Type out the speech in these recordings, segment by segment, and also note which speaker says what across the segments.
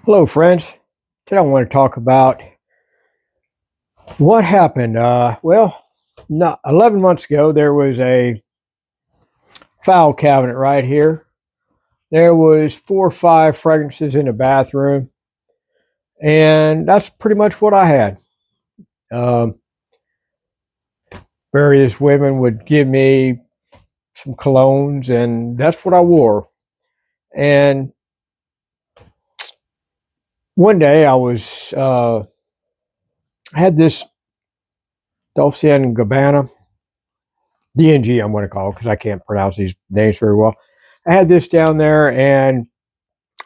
Speaker 1: Hello, friends. Today I want to talk about what happened. Not 11 months ago, there was a file cabinet right here. There was 4 or 5 fragrances in the bathroom, and that's pretty much what I had. Um, Various women would give me some colognes, and that's what I wore. And one day I had this Dolce and Gabbana DNG, I'm going to call it because I can't pronounce these names very well. I had this down there, and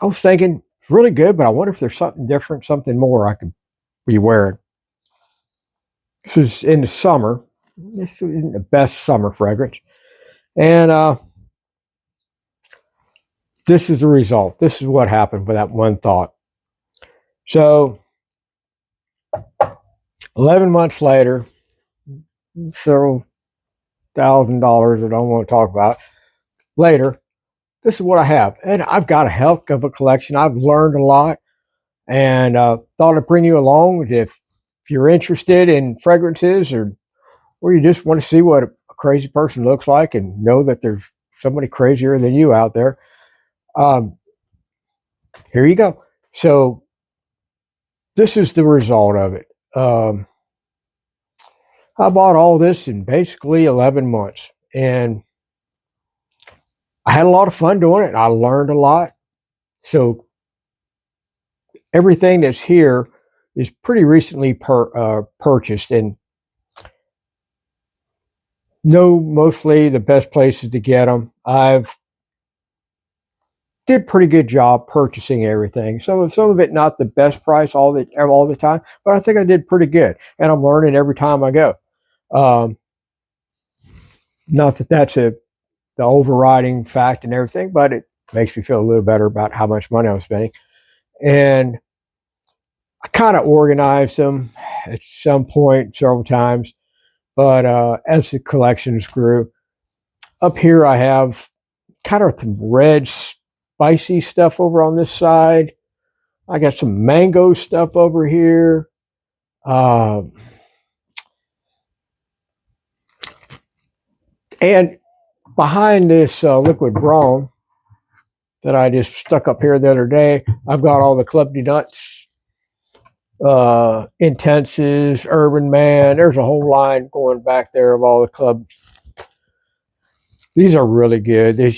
Speaker 1: I was thinking it's really good, but I wonder if there's something different, something more I could be wearing. This is in the summer. This isn't the best summer fragrance, and this is the result. This is what happened with that one thought. So, 11 months later, several $1,000 that I don't want to talk about later. This is what I have, and I've got a heck of a collection. I've learned a lot, and thought I'd bring you along if you're interested in fragrances, or you just want to see what a crazy person looks like and know that there's somebody crazier than you out there. Um, Here you go. So this is the result of it. I bought all this in basically 11 months, and I had a lot of fun doing it. I learned a lot. So everything that's here is pretty recently purchased, and know mostly the best places to get them. I've did pretty good job purchasing everything. Some of it not the best price all the time, but I think I did pretty good, and I'm learning every time I go. Um, Not that that's the overriding fact and everything, but it makes me feel a little better about how much money I'm spending. And I kind of organized them at some point several times, but as the collections grew, up here I have kind of some red spicy stuff over on this side. I got some mango stuff over here. Uh, and behind this liquid brown that I just stuck up here the other day, I've got all the Club de Nuts, Intenses, Urban Man. There's a whole line going back there of all the club. These are really good. It's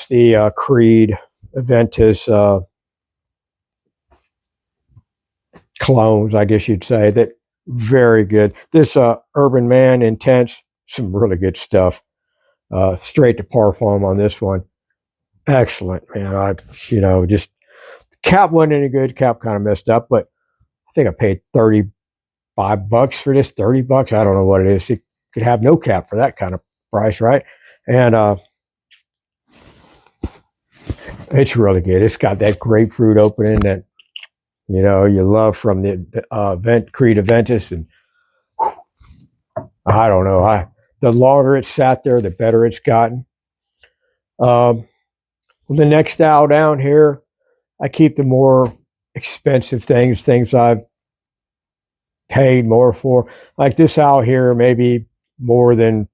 Speaker 1: the Creed Aventus clones, I guess you'd say. That very good. This Urban Man Intense, some really good stuff. Straight to parfum on this one. Excellent, man. Just the cap wasn't any good. Cap kind of messed up, but I think I paid $35 for this. $30. I don't know what it is. You could have no cap for that kind of price, right? And it's really good. It's got that grapefruit opening that you love from the Creed Aventus, and I don't know. The longer it's sat there, the better it's gotten. The next style down here, I keep the more expensive things I've paid more for. Like this owl here, maybe more than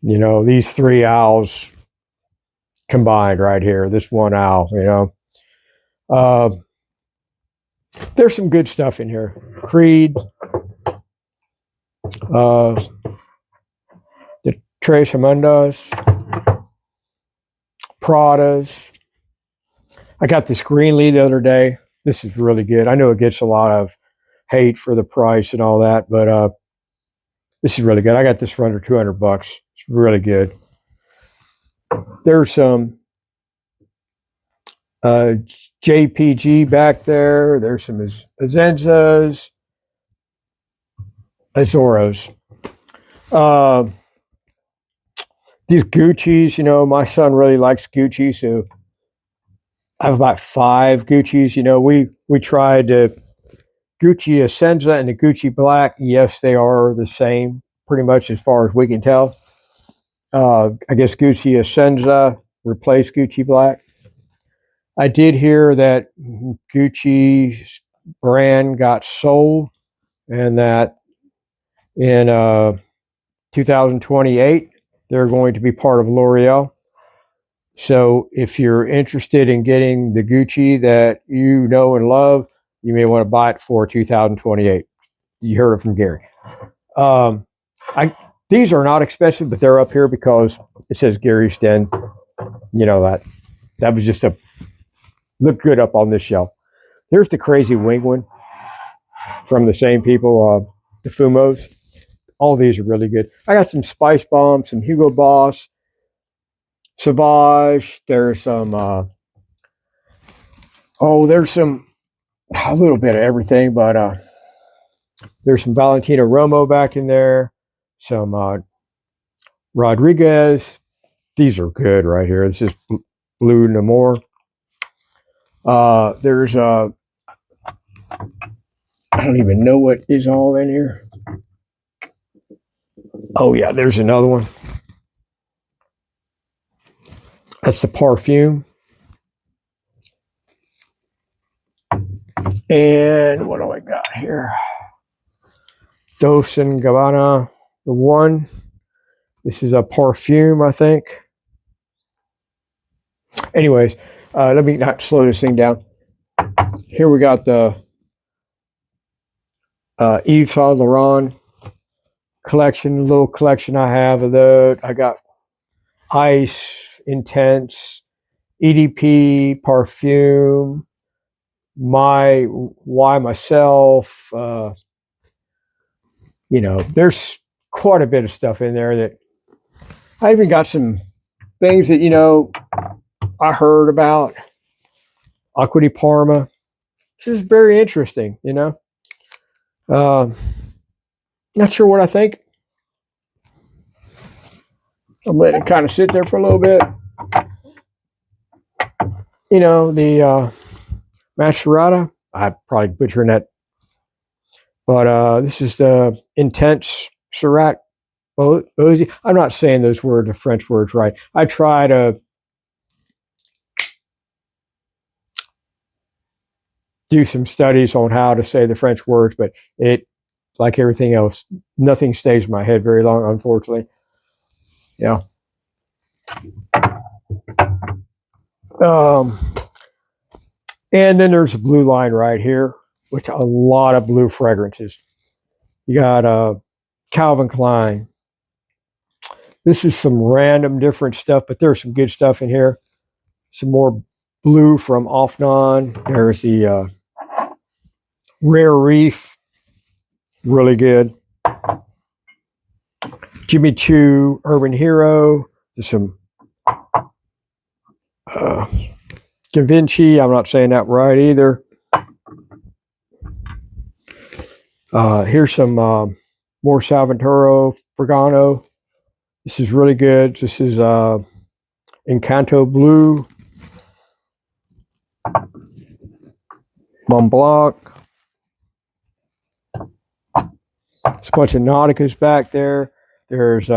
Speaker 1: these 3 owls combined right here. This one owl. Uh, there's some good stuff in here. Creed, uh, the Tres Amundas, Pradas. I got this Greenlee the other day. This is really good. I know it gets a lot of hate for the price and all that, but this is really good. I got this for under $200. It's really good. There's some JPG back there. There's some Azenzas, Azoros. These Gucci's, my son really likes Gucci, so I have about 5 Gucci's. We tried Gucci Essenza and the Gucci Black. Yes, they are the same, pretty much as far as we can tell. I guess Gucci Essenza replaced Gucci Black. I did hear that Gucci's brand got sold, and that in 2028 they're going to be part of L'Oreal. So if you're interested in getting the Gucci that you know and love, you may want to buy it for 2028. You heard it from Gary. Um, I These are not expensive, but they're up here because it says Gary's Den. You know that was just a look good up on this shelf. There's the Crazy Wing one from the same people, the Fumos. All these are really good. I got some Spice Bomb, some Hugo Boss, Sauvage. There's some. There's some a little bit of everything, but there's some Valentino Romo back in there. Some Rodriguez. These are good right here. This is Blue Namor. There's I don't even know what is all in here. Oh yeah, there's another one. That's the Parfume. And what do I got here? Dolce & Gabbana, the one. This is a Parfume, I think. Anyways, let me not slow this thing down. Here we got the Yves Saint Laurent collection, little collection I have of those. I got Ice, Intense, EDP, Parfume, Why Myself. There's quite a bit of stuff in there that I even got some things that I heard about. Acqua di Parma. This is very interesting. Not sure what I think. I'm letting it kind of sit there for a little bit. The Macerata. I'm probably butchering that. But this is the Intense Syrah Bosey. I'm not saying those words, the French words, right. I try to do some studies on how to say the French words, but it, like everything else, nothing stays in my head very long, unfortunately. Yeah. And then there's a blue line right here, which a lot of blue fragrances. You got Calvin Klein. This is some random different stuff, but there's some good stuff in here. Some more blue from Offnon. There's the Rare Reef. Really good. Jimmy Choo, Urban Hero. There's some Givenchy. I'm not saying that right either. Here's some more Salvatore Ferragamo. This is really good. This is Encanto Blue. Mont Blanc. There's a bunch of Nauticas back there. There's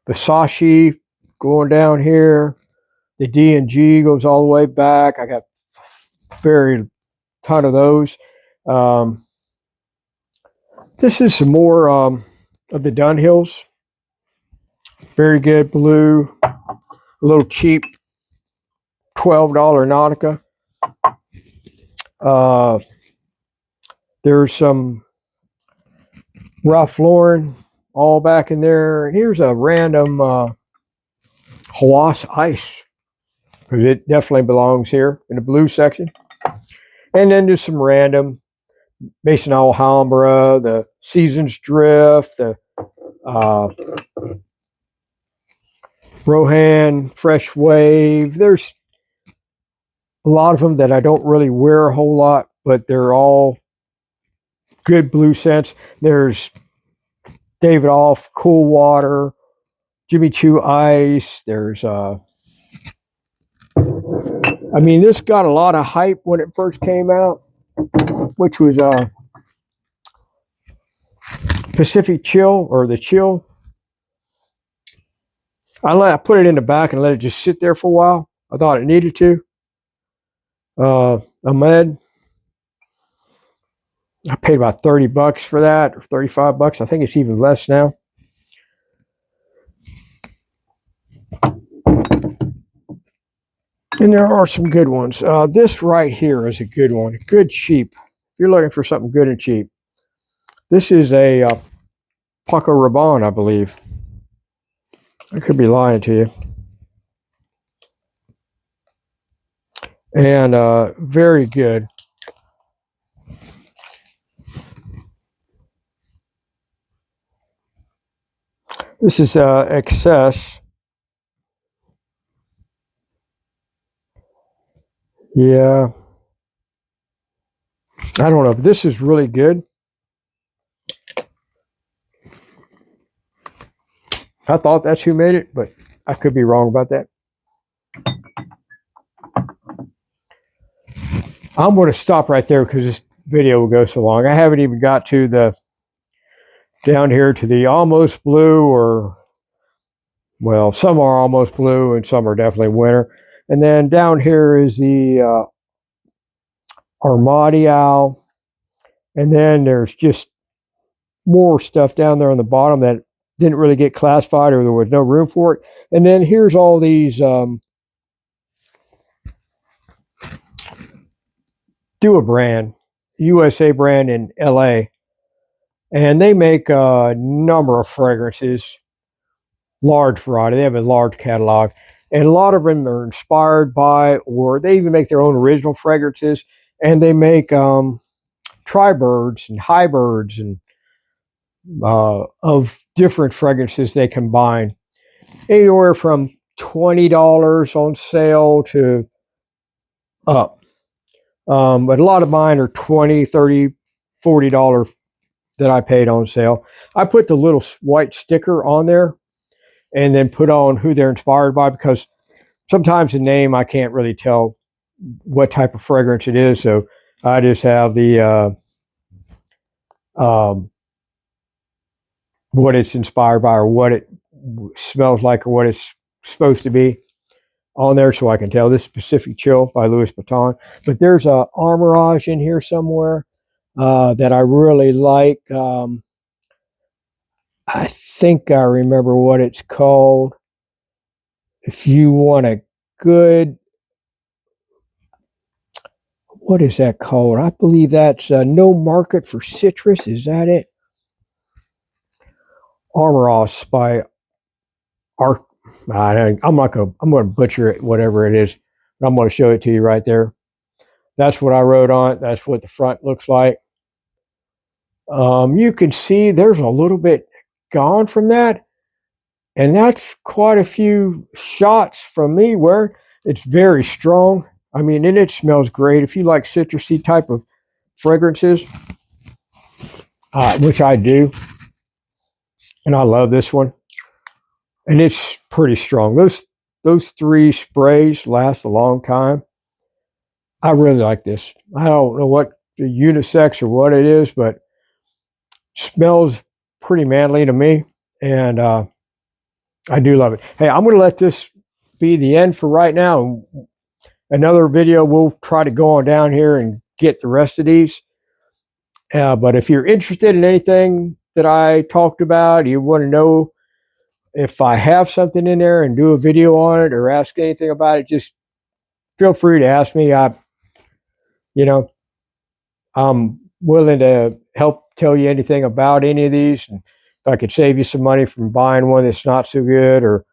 Speaker 1: Versace going down here. The D&G goes all the way back. I got very ton of those. This is some more of the Dunhills. Very good blue. A little cheap $12 Nautica. There's some Ralph Lauren all back in there. And here's a random Hawass Ice. Because it definitely belongs here in the blue section. And then there's some random Maison Alhambra, the Seasons Drift, the Rohan Fresh Wave. There's a lot of them that I don't really wear a whole lot, but they're all good blue scents. There's David Off Cool Water, Jimmy Choo Ice. There's this got a lot of hype when it first came out, which was Pacific Chill, or the Chill. I put it in the back and let it just sit there for a while. I thought it needed to. Ahmed. I paid about $30 for that, or $35. I think it's even less now. And there are some good ones. This right here is a good one. Good cheap. If you're looking for something good and cheap. This is a Paco Rabanne, I believe. I could be lying to you. And very good. This is Excess. Yeah. I don't know. But this is really good. I thought that's who made it, but I could be wrong about that. I'm going to stop right there because this video will go so long. I haven't even got to the down here to the almost blue, or well, some are almost blue and some are definitely winter. And then down here is the Armadial. And then there's just more stuff down there on the bottom that didn't really get classified or there was no room for it. And then here's all these Dua brand, USA brand in LA. And they make a number of fragrances, large variety. They have a large catalog. And a lot of them are inspired by, or they even make their own original fragrances. And they make tri-birds and hybrids and of different fragrances they combine. Anywhere from $20 on sale to up. But a lot of mine are $20, $30, $40 that I paid on sale. I put the little white sticker on there and then put on who they're inspired by, because sometimes the name I can't really tell what type of fragrance it is. So I just have the what it's inspired by or what it smells like or what it's supposed to be on there, so I can tell. This Pacific Chill by Louis Vuitton. But there's a Armorage in here somewhere that I really like. I think I remember what it's called. If you want a good, what is that called? I believe that's No Market for Citrus. Is that it? Armorage by Arc. I'm going to butcher it, whatever it is. But I'm going to show it to you right there. That's what I wrote on it. That's what the front looks like. You can see there's a little bit gone from that. And that's quite a few shots from me where it's very strong. I mean, and it smells great. If you like citrusy type of fragrances, which I do, and I love this one, and it's pretty strong. Those three sprays last a long time. I really like this. I don't know what the unisex or what it is, but smells pretty manly to me, and I do love it. Hey, I'm going to let this be the end for right now. Another video, we'll try to go on down here and get the rest of these. But if you're interested in anything that I talked about, you want to know if I have something in there and do a video on it or ask anything about it, just feel free to ask me. I'm willing to help tell you anything about any of these. And if I could save you some money from buying one that's not so good, or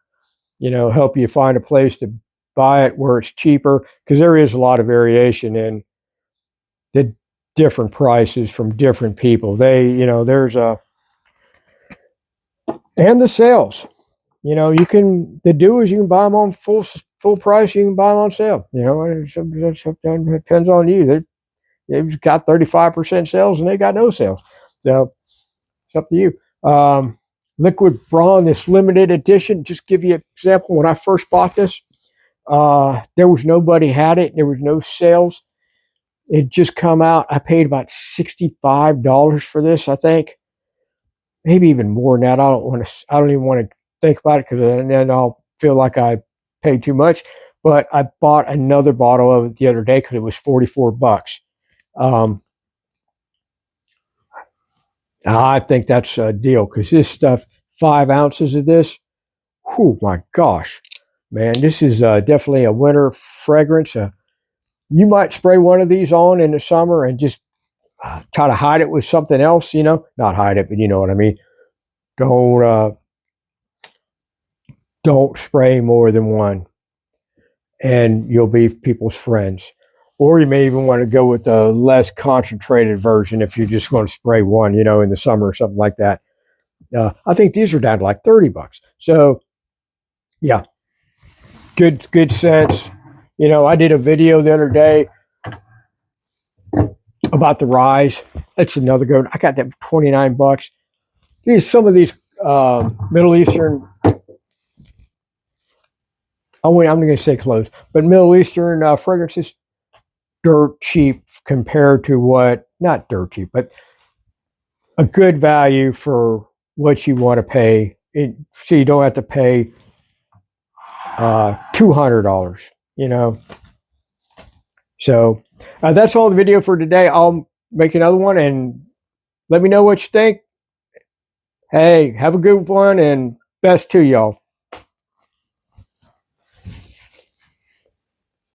Speaker 1: help you find a place to buy it where it's cheaper, because there is a lot of variation in the different prices from different people. There's and the sales. You can buy them on full price. You can buy them on sale. It depends on you. They've got 35% sales and they got no sales. So it's up to you. Liquid Braun, this limited edition. Just give you an example. When I first bought this, there was nobody had it. There was no sales. It just come out. I paid about $65 for this, I think. Maybe even more than that. I don't even want to think about it, because then I'll feel like I paid too much. but I bought another bottle of it the other day because it was $44. I think that's a deal because this stuff, 5 ounces of this, oh my gosh, man, this is definitely a winter fragrance. You might spray one of these on in the summer and just try to hide it with something else, not hide it, but you know what I mean. Don't don't spray more than one, and you'll be people's friends. Or you may even want to go with the less concentrated version if you're just going to spray one, in the summer or something like that. I think these are down to like $30. So yeah, good sense. I did a video the other day about the Rise. That's another good. I got that for $29. Some of these Middle Eastern. I'm going to say clothes, but Middle Eastern fragrances, dirt cheap compared to what? Not dirt cheap, but a good value for what you want to pay. So you don't have to pay $200. So that's all the video for today. I'll make another one and let me know what you think. Hey, have a good one and best to y'all.